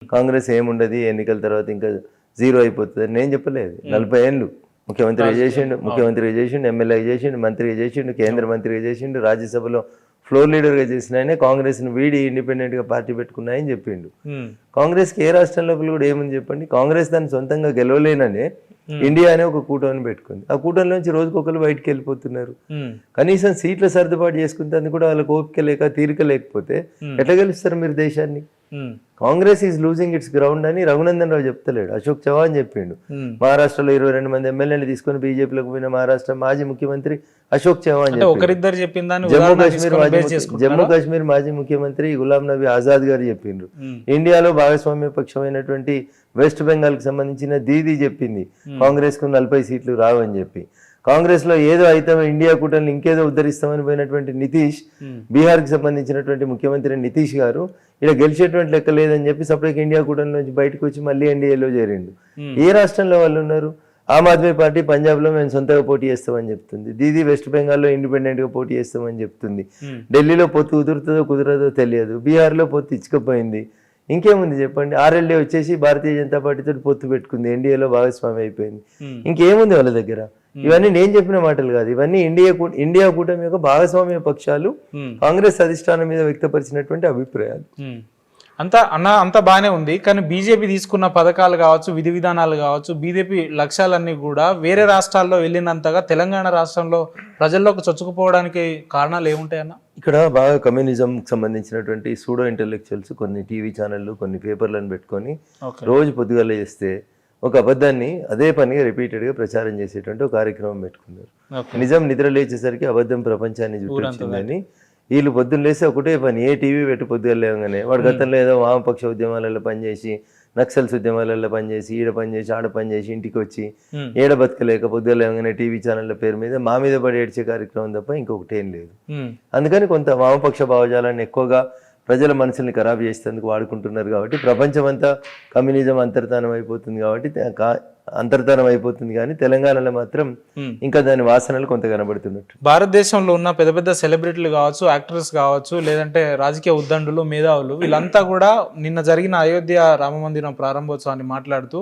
కాంగ్రెస్ ఏముండదు ఎన్నికల తర్వాత ఇంకా జీరో అయిపోతుంది నేను చెప్పలేదు. 40 ఏళ్ళు ముఖ్యమంత్రిగా చేసిండు, ఎమ్మెల్యేగా చేసిండు, మంత్రిగా చేసిండు, కేంద్ర మంత్రిగా చేసిండు, రాజ్యసభలో ఫ్లోర్ లీడర్గా చేసిన ఆయన కాంగ్రెస్ను వీడి ఇండిపెండెంట్గా పార్టీ పెట్టుకున్నాయని చెప్పిండు. కాంగ్రెస్కి ఏ రాష్ట్రం లోపల కూడా ఏముంది చెప్పండి? కాంగ్రెస్ దాన్ని సొంతంగా గెలవలేననే ఇండియా అనే ఒక కూటమిని పెట్టుకుంది. ఆ కూటమిలోంచి రోజుకొకరు బయటికి వెళ్ళిపోతున్నారు. కనీసం సీట్ల సర్దుబాటు చేసుకుంటే కూడా వాళ్ళకి ఓపిక లేక తీరిక లేకపోతే ఎట్లా గెలుస్తారు మీరు దేశాన్ని? Congress is losing it's ground అని రఘునందన్ రావు చెప్తలేడు, అశోక్ చవాన్ చెప్పిండు. మహారాష్ట్రలో 22 మంది ఎమ్మెల్యేలు తీసుకొని బీజేపీలోకి పోయిన మహారాష్ట్ర మాజీ ముఖ్యమంత్రి అశోక్ చవాన్ చెప్పిండు. జమ్మూ కాశ్మీర్ మాజీ ముఖ్యమంత్రి గులాం నబీ ఆజాద్ గారు చెప్పిండ్రు. ఇండియాలో భాగస్వామ్య పక్షమైనటువంటి వెస్ట్ బెంగాల్ కి సంబంధించిన దీదీ చెప్పింది కాంగ్రెస్ కు 40 సీట్లు రావని చెప్పి. కాంగ్రెస్ లో ఏదో అయితే ఇండియా కూటమిని ఇంకేదో ఉద్ధరిస్తామని పోయినటువంటి నితీష్, బీహార్ కి సంబంధించినటువంటి ముఖ్యమంత్రి నితీష్ గారు ఇక్కడ గెలిచేటువంటి లెక్క లేదని చెప్పి సపరేట్ ఇండియా కూటమి నుంచి బయటకు వచ్చి మళ్ళీ ఎన్డీఏలో చేరిండు. ఏ రాష్ట్రంలో వాళ్ళు ఉన్నారు? ఆమ్ ఆద్మీ పార్టీ పంజాబ్ లో మేము సొంతంగా పోటీ చేస్తామని చెప్తుంది. దీదీ వెస్ట్ బెంగాల్లో ఇండిపెండెంట్ గా పోటీ చేస్తామని చెప్తుంది. ఢిల్లీలో పొత్తు కుదురుతుందో కుదరదో తెలియదు. బీహార్లో పొత్తు ఇచ్చుకపోయింది. ఇంకేముంది చెప్పండి? ఆర్ఎల్డీ వచ్చేసి భారతీయ జనతా పార్టీతో పొత్తు పెట్టుకుంది, ఎన్డీఏలో భాగస్వామి అయిపోయింది. ఇంకేముంది వాళ్ళ దగ్గర? ఇవన్నీ నేను చెప్పిన మాటలు కాదు, ఇవన్నీ ఇండియా కూటమి యొక్క భాగస్వామ్య పక్షాలు కాంగ్రెస్ అధిష్టానం మీద వ్యక్తపరిచినటువంటి అభిప్రాయాలు. అంతా బాగానే ఉంది. కానీ బీజేపీ తీసుకున్న పథకాలు కావచ్చు, విధి విధానాలు కావచ్చు, బీజేపీ లక్ష్యాలన్నీ కూడా వేరే రాష్ట్రాల్లో వెళ్ళినంతగా తెలంగాణ రాష్ట్రంలో ప్రజల్లోకి చొచ్చుకుపోవడానికి కారణాలు ఏముంటాయన్న? ఇక్కడ బాగా కమ్యూనిజం సంబంధించినటువంటి సూడో ఇంటెలెక్చువల్స్ కొన్ని టీవీ ఛానళ్ళు, కొన్ని పేపర్లను పెట్టుకొని రోజు పొద్దుగాల చేస్తే ఒక అబద్ధాన్ని అదే పనిగా రిపీటెడ్గా ప్రచారం చేసేటువంటి ఒక కార్యక్రమం పెట్టుకున్నారు. నిజం నిద్ర లేచేసరికి అబద్ధం ప్రపంచాన్ని చుట్టొచ్చిందని వీళ్ళు పొద్దున్న లేస్తే ఒకటే పని, ఏ టీవీ పెట్టి పొద్దుగా లేవగానే వాడు గతంలో ఏదో వామపక్ష ఉద్యమాలలో పనిచేసి, నక్సల్స్ ఉద్యమాలలో పనిచేసి, ఈడ పనిచేసి, ఆడ పనిచేసి ఇంటికి వచ్చి ఏడ బతకలేక పొద్దుగా లేవగానే టీవీ ఛానళ్ళ పేరు మీద మా మీద పడి ఏడ్చే కార్యక్రమం తప్ప ఇంకొకటి ఏం లేదు. అందుకని కొంత వామపక్ష భావజాలాన్ని ఎక్కువగా ప్రజల మనసుల్ని ఖరాబ్ చేసేందుకు వాడుకుంటున్నారు. కాబట్టి ప్రపంచమంతా కమ్యూనిజం అంతర్ధానం అయిపోతుంది కానీ తెలంగాణలో మాత్రం ఇంకా దాని వాసనలు కొంత కనబడుతున్నట్టు. భారతదేశంలో ఉన్న పెద్ద పెద్ద సెలబ్రిటీలు కావచ్చు, యాక్టర్స్ కావచ్చు, లేదంటే రాజకీయ ఉద్దండులు, మేధావులు, వీళ్ళంతా కూడా నిన్న జరిగిన అయోధ్య రామ మందిరం ప్రారంభోత్సవాన్ని మాట్లాడుతూ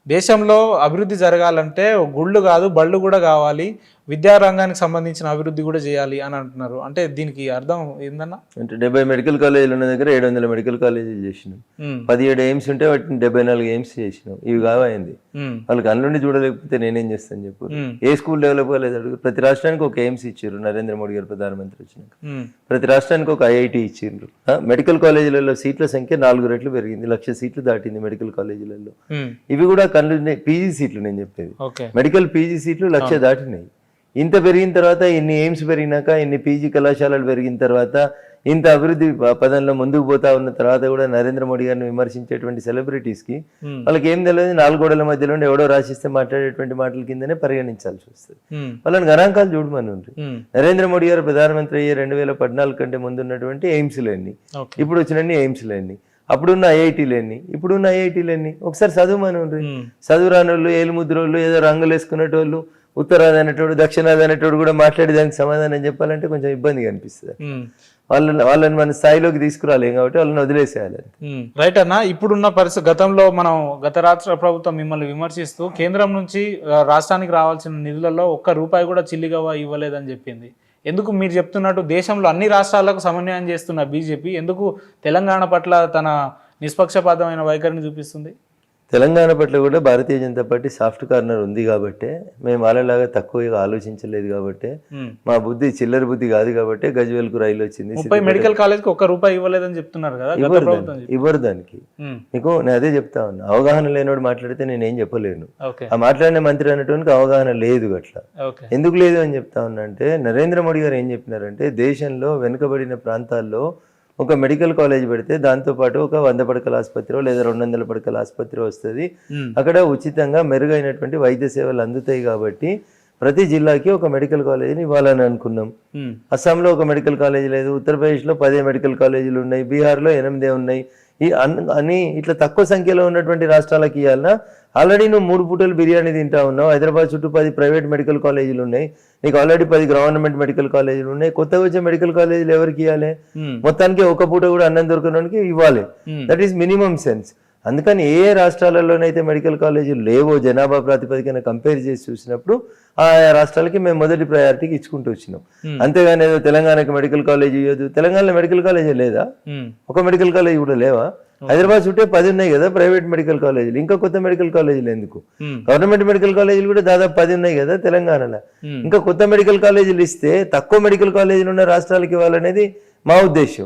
దేశంలో అభివృద్ధి జరగాలంటే గుళ్ళు కాదు బళ్ళు కూడా కావాలి, విద్యారంగానికి సంబంధించిన అభివృద్ధి కూడా చేయాలి అని అంటున్నారు. అంటే దీనికి అర్థం ఏందన్నా? అంటే 70 మెడికల్ కాలేజీలు ఉన్న దగ్గర 700 మెడికల్ కాలేజీలు చేసినాం. 17 ఎయిమ్స్ ఉంటే వాటిని 74 ఎయిమ్స్ చేసినాం. ఇవి కావైంది వాళ్ళకి అందులోనే చూడలేకపోతే నేనేం చేస్తాను చెప్పు? ఏ స్కూల్ డెవలప్ కాలేదు అడుగు. ప్రతి రాష్ట్రానికి ఒక ఎయిమ్స్ ఇచ్చారు నరేంద్ర మోడీ గారు ప్రధానమంత్రి వచ్చినాక. ప్రతి రాష్ట్రానికి ఒక ఐఐటి ఇచ్చిండ్రు. మెడికల్ కాలేజీలలో సీట్ల సంఖ్య 4 రెట్లు పెరిగింది, 1,00,000 సీట్లు దాటింది మెడికల్ కాలేజీలలో. ఇవి కూడా పీజీ సీట్లు నేను చెప్పేది, మెడికల్ పీజీ సీట్లు 1,00,000 దాటినాయి. ఇంత పెరిగిన తర్వాత, ఇన్ని ఎయిమ్స్ పెరిగినాక, ఇన్ని పీజీ కళాశాలలు పెరిగిన తర్వాత, ఇంత అభివృద్ధి పదంలో ముందుకు పోతా ఉన్న తర్వాత కూడా నరేంద్ర మోడీ గారిని విమర్శించేటువంటి సెలబ్రిటీస్ కి వాళ్ళకి ఏం తెలియదు, 4 గోడల మధ్యలో ఎవడో రాసిస్తే మాట్లాడేటువంటి మాటల కిందనే పరిగణించాల్సి వస్తుంది. వాళ్ళని గణాంకాలు చూడమని. నరేంద్ర మోడీ గారు ప్రధానమంత్రి అయ్యే 2014 కంటే ముందు ఉన్నటువంటి ఎయిమ్స్లన్నీ, ఇప్పుడు వచ్చినన్ని ఎయిమ్స్లన్నీ, అప్పుడున్న ఐఐటీలన్నీ, ఇప్పుడున్న ఐఐటీలన్నీ ఒకసారి చదువుమని ఉండ్రి. చదువు రానోళ్ళు, ఏలుముద్రోళ్ళు, ఏదో రంగులు వేసుకునేటోళ్ళు, ఉత్తరాది అనేటోడు, దక్షిణాది అనేటోడు కూడా మాట్లాడి దానికి సమాధానం చెప్పాలంటే కొంచెం ఇబ్బందిగా అనిపిస్తుంది. వాళ్ళని మన స్థాయిలోకి తీసుకురాలేం కాబట్టి వాళ్ళని వదిలేసేయాలి. రైట్ అన్న. ఇప్పుడున్న పరిస్థితి, గతంలో మనం గత రాష్ట్ర ప్రభుత్వం మిమ్మల్ని విమర్శిస్తూ కేంద్రం నుంచి రాష్ట్రానికి రావాల్సిన నిధులలో ₹1 కూడా చిల్లిగా ఇవ్వలేదని చెప్పింది. ఎందుకు మీరు చెప్తున్నట్టు దేశంలో అన్ని రాష్ట్రాలకు సమన్వయం చేస్తున్న బీజేపీ ఎందుకు తెలంగాణ పట్ల తన నిష్పక్షపాతమైన వైఖరిని చూపిస్తుంది? తెలంగాణ పట్ల కూడా Bharatiya Janata party soft corner ఉంది కాబట్టి, మేము వాళ్ళలాగా తక్కువగా ఆలోచించలేదు కాబట్టి, మా బుద్ధి చిల్లర బుద్ధి కాదు కాబట్టి గజ్వేల్కు రైలు వచ్చింది. 30 మెడికల్ కాలేజ్కి ₹1 ఇవ్వలేదని చెప్తున్నారు కదా. ఇవ్వరు దానికి. మీకు నేను అదే చెప్తా ఉన్నా, అవగాహన లేనివాడు మాట్లాడితే నేనేం చెప్పలేను. ఆ మాట్లాడిన మంత్రి అనేటువంటి అవగాహన లేదు. అట్లా ఎందుకు లేదు అని చెప్తా ఉన్నా అంటే, నరేంద్ర మోడీ గారు ఏం చెప్పినారంటే, దేశంలో వెనుకబడిన ప్రాంతాల్లో ఒక మెడికల్ కాలేజ్ పెడితే దాంతోపాటు ఒక 100 పడకల ఆసుపత్రి లేదా 200 పడకల ఆసుపత్రి వస్తుంది. అక్కడ ఉచితంగా మెరుగైనటువంటి వైద్య సేవలు అందుతాయి కాబట్టి ప్రతి జిల్లాకి ఒక మెడికల్ కాలేజీని ఇవ్వాలని అనుకున్నాం. అస్సాంలో ఒక మెడికల్ కాలేజీ లేదు, ఉత్తరప్రదేశ్లో 10 మెడికల్ కాలేజీలు ఉన్నాయి, బీహార్లో 8 ఉన్నాయి. అని ఇట్లా తక్కువ సంఖ్యలో ఉన్నటువంటి రాష్ట్రాలకు ఇవ్వాలన్నా? ఆల్రెడీ నువ్వు 3 పూటలు బిర్యానీ తింటా ఉన్నావు, హైదరాబాద్ చుట్టూ 10 ప్రైవేట్ మెడికల్ కాలేజీలు ఉన్నాయి, నీకు ఆల్రెడీ 10 గవర్నమెంట్ మెడికల్ కాలేజీలు ఉన్నాయి. కొత్తగా వచ్చే మెడికల్ కాలేజీలు ఎవరికి ఇవ్వాలి? మొత్తానికి ఒక పూట కూడా అన్నం దొరకడానికి ఇవ్వాలి. That is minimum sense. అందుకని ఏ రాష్ట్రాలలోనైతే మెడికల్ కాలేజీలు లేవో జనాభా ప్రాతిపదికన కంపేర్ చేసి చూసినప్పుడు ఆయా రాష్ట్రాలకి మేము మొదటి ప్రయారిటీకి ఇచ్చుకుంటూ వచ్చినాం. అంతేగాని ఏదో తెలంగాణకి మెడికల్ కాలేజ్ ఇవ్వదు, తెలంగాణలో మెడికల్ కాలేజీ లేదా? ఒక మెడికల్ కాలేజ్ కూడా లేవా? హైదరాబాద్ చుట్టే 10 ఉన్నాయి కదా ప్రైవేట్ మెడికల్ కాలేజీలు, ఇంకా కొత్త మెడికల్ కాలేజీలు ఎందుకు? గవర్నమెంట్ మెడికల్ కాలేజీలు కూడా దాదాపు 10 ఉన్నాయి కదా తెలంగాణలో. ఇంకా కొత్త మెడికల్ కాలేజీలు ఇస్తే తక్కువ మెడికల్ కాలేజీలు ఉన్న రాష్ట్రాలకి ఇవ్వాలనేది మా ఉద్దేశం.